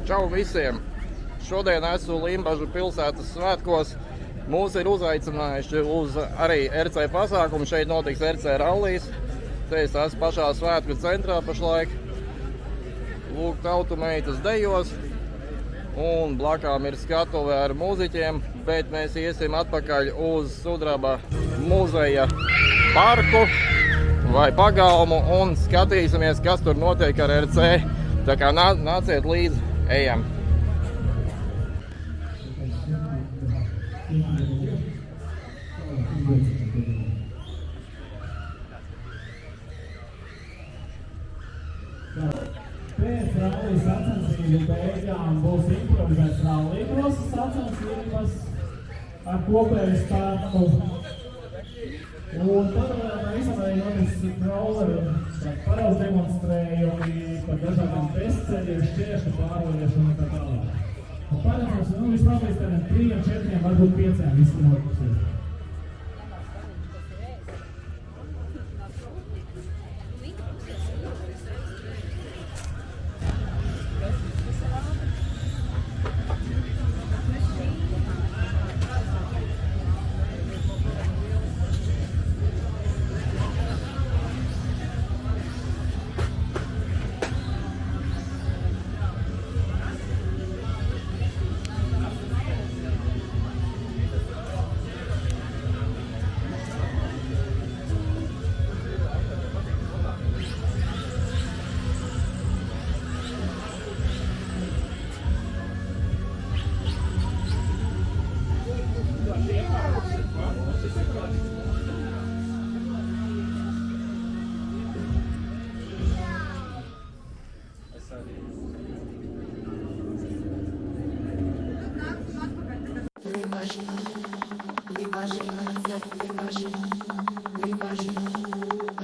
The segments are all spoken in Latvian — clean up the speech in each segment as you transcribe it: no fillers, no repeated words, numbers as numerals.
Čau visiem! Šodien esmu Limbažu pilsētas svētkos. Mūs ir uzaicinājuši uz arī RC pasākumu. Šeit notiks RC rallijs. Te es esmu pašā svētku centrā pašlaik. Lūk, tautu meitas dejos. Un blakām ir skatuve ar mūziķiem, bet mēs iesim atpakaļ uz Sudraba muzeja parku vai pagalmu un skatīsimies, kas tur notiek ar RC. Tā kā nāciet līdzi, ejam! Pēc rallijas sacensību beigām būs improvizēts rallija sacensības ar kopēju startu. Un tad visam arī notiks rolleru paraugu demonstrējumi par dažādiem testceļiem, šķēršļu pārvarēšanu un tā tālāk. Un paredzams, vismaz līdz tādiem 3, 4, varbūt 5 visi notikusies.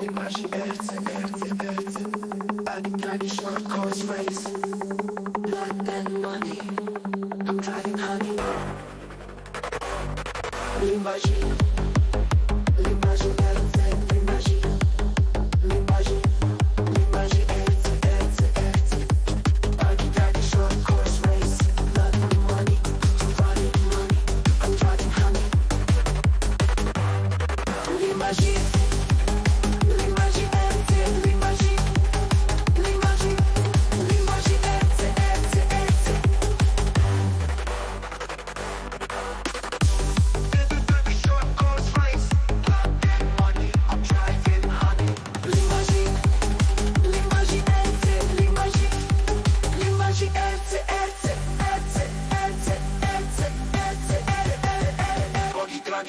Limbaži RC. Adding tiny short course race. Blood and money. I'm driving honey. Limbaži RC. Limbaži RC. Adding tiny short course race. Blood and money. I'm driving honey. Limbaži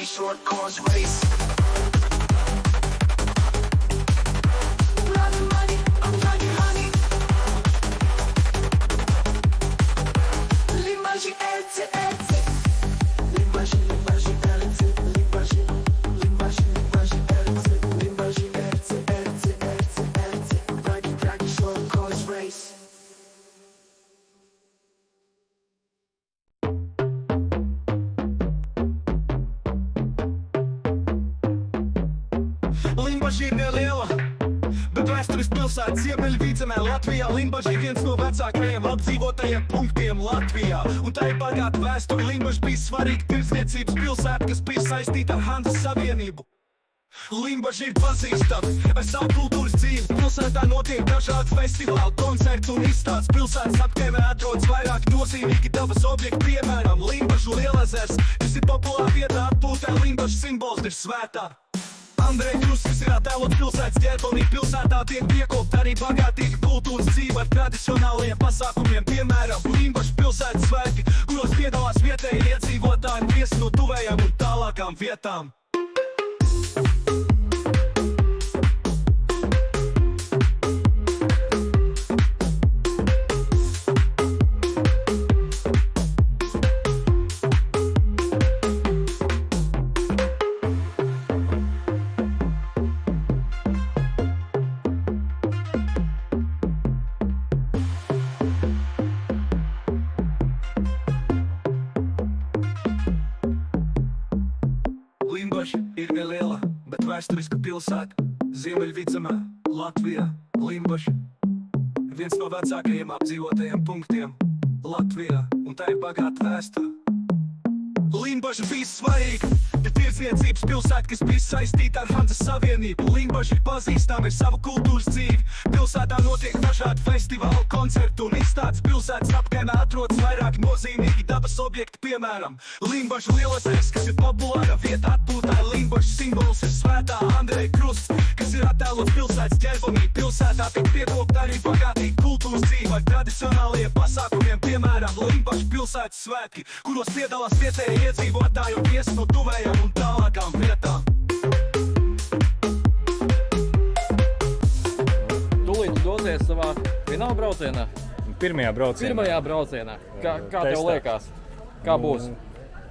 short course race. Blood and money, I'm driving honey. Limbaži RC. Limbaži RC. Limbaži RC. Draghi short course race. Limbaži ir neliela, bet vēstures pilsēta Ziemeļvidzemē Latvijā. Limbaži viens no vecākajiem apdzīvotajiem punktiem Latvijā. Un tā ir bagāta vēsture. Limbaži bija svarīga tirdzniecības pilsēta, kas bija saistīta ar Hanzas Savienību. Limbaži ir pazīstama ar savu kultūras dzīvi. Pilsētā notiek dažādi festivāli, koncerti un izstādes. Pilsētas apkaimē atrodas vairāk nozīmīgi dabas objekti, piemēram, Limbažu lielezers, kas ir populāra vietā atpūtē. Limbažu simbols ir svētā Andreja Krusts, kas ir attēlots pilsētas ģerbolī. Pilsētā tiek piekopta arī bagātīga kultūras dzīve ar tradicionālajiem pasākumiem, piemēram, Limbažu pilsētas svētki, kuros piedalās vietēji iedzīvotāji un viesi no tuvējām un tālākām vietām. Limbaži ir neliela, bet vēsturiska pilsēta Ziemeļvidzemē, Latvijā. Limbaži viens no vecākajiem apdzīvotajiem punktiem Latvija, un tā ir bagāta vēsture. Limbaža bija svarīga, ir tirdzniecības pilsēta, kas bija saistīta ar Hanzas Savienību. Limbaža ir pazīstama ar savu kultūras dzīvi. Pilsētā notiek dažādi festivāli, koncerti un izstādes. Pilsētas apkaimē atrodas vairāki nozīmīgi dabas objekti, piemēram, Limbaža lielais egs, kas ir populāra vieta atpūtai. Limbaža simbols ir Svētā Andreja krusts, kas ir attēlots pilsētas ģerbonī. Pilsētā tiek piedāvāta arī bagātīga kultūras dzīve ar tradicionālajiem pasākumiem, piemēram, Limbaža pilsētas svētki, kuros piedalās vietēji iedzīvotāji un viesi no tuvējām un tālākām vietām. Tūlīt dosies savā fināla braucienā? Pirmajā braucienā. Kā tev liekas? Kā būs?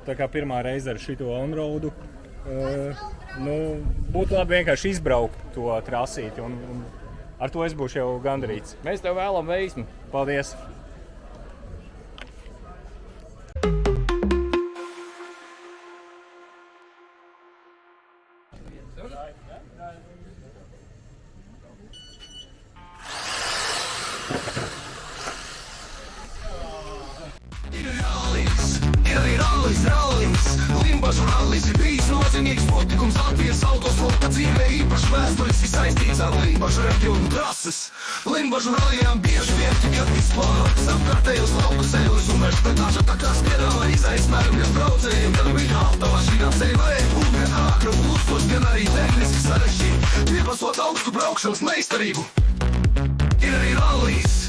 Tā kā pirmā reize ar šito on-roadu, būtu labi vienkārši izbraukt to trasīti, un ar to es būšu jau gandarīts. Mēs tev vēlam veiksmi. Paldies! Ir arī rallis. Limbažu rallis ir bijis nozīmīgs notikums Latvijas autosporta dzīvē, īpaši vēsturiski saistīts ar Limbažu reģionu trases. Limbažu rallijām bieži vien tik atvisplānotas apkārtējos lauku ceļus un meža petāža takās piedāvā izaicinājumi gan braucējiem, gan viņa automašīnām ceļi varēja būt gan ātri un lūstoši, gan arī tehniski sarežģīti, pieprasot augstu braukšanas meistarību. Ir arī rallis.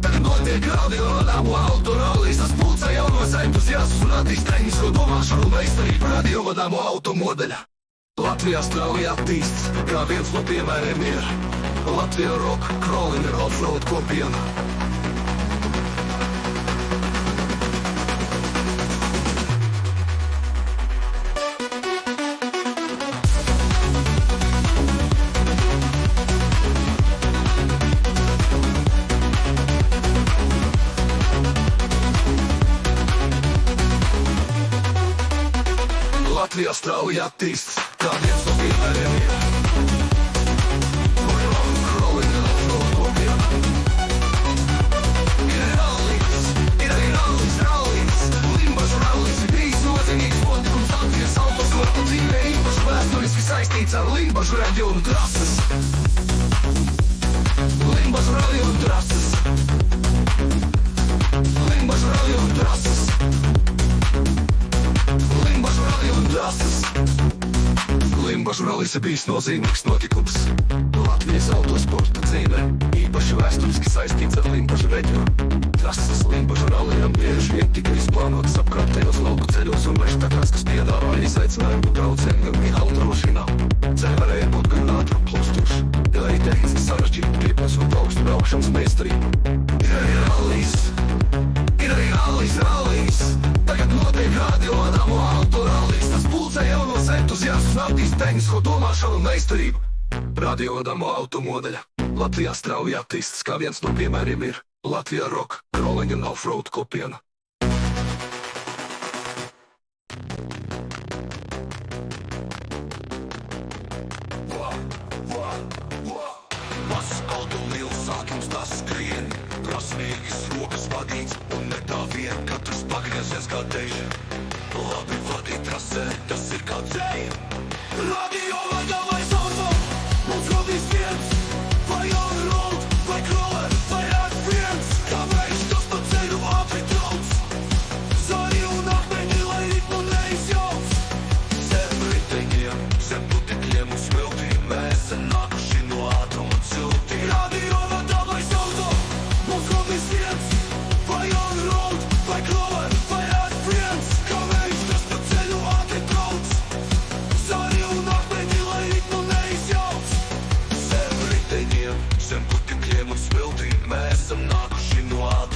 Tagad notiek radiovadāmo autorallis, tas pulcē jaunos entuziastus un attīst tehnisko domāšanu un meistarību radiovadāmo automodeļa. Latvijā strauji attīsts, kā viens no piemēriem ir Latvija Rock Crawling and Offroad kopiena. Latvijā strauji attīsts, kā viens no piemēriem ir Crawling and Offroad kopiena. Ir arī rallis. Limbažu rallis ir bijis nozīmīgs notikums Latvijas autosporta dzīvē, īpaši vēsturiski saistīts ar Limbažu reģionu trases. Limbažu reģionu trases. Limbažu rallis ir bijis nozīmīgs notikums Latvijas autosporta dzīvē, īpaši vēsturiski saistīts ar Limbažu reģionu trases. Limbažu rallijām bieži vien tika izplānotas apkārtējos lauku ceļos un meža takās, kas piedāvā izaicinājumu braucējiem gan viņa automašīnām. Ceļi varēja būt gan ātri un plūstoši, gan arī tehniski sarežģīti, pieprasot augstu braukšanas meistarību. Ir arī rallis. Tagad notiek radiovadāmo autorallis, tas pulcē jaunos entuziastus un attīst tehnisko domāšanu un meistarību radiovadāmo automodeļa. Latvijā strauji attīstas, kā viens no piemēriem ir Latvija Rock Crawling and Offroad kopiena. Mazs auto liels sākums tas skrien, prasmīgas rokas vadīts un ne tā vien, katrs pagriezies kā deja. Labi vadīt trasē, tas ir kā dzēja. Radiovadāmais auto, mums rodīs viens, vai on-road, vai crawler, vai F1, kā vējš tas pa ceļu ātri trauc. Zari un akmeņi, lai ritmu neizjauc. Zem riteņiem, zem putekļiem un smiltīm, mēs nākuši no ātruma ciltī. Radiovadāmais auto, mums rodīs viens, vai on-road, vai crawler, vai F1, kā vējš tas pa ceļu ātri trauc. Zari un akmeņi, lai ritmu neizjauc. Zem riteņiem, zem putekļiem un smiltīm, mēs nākuši no ātruma.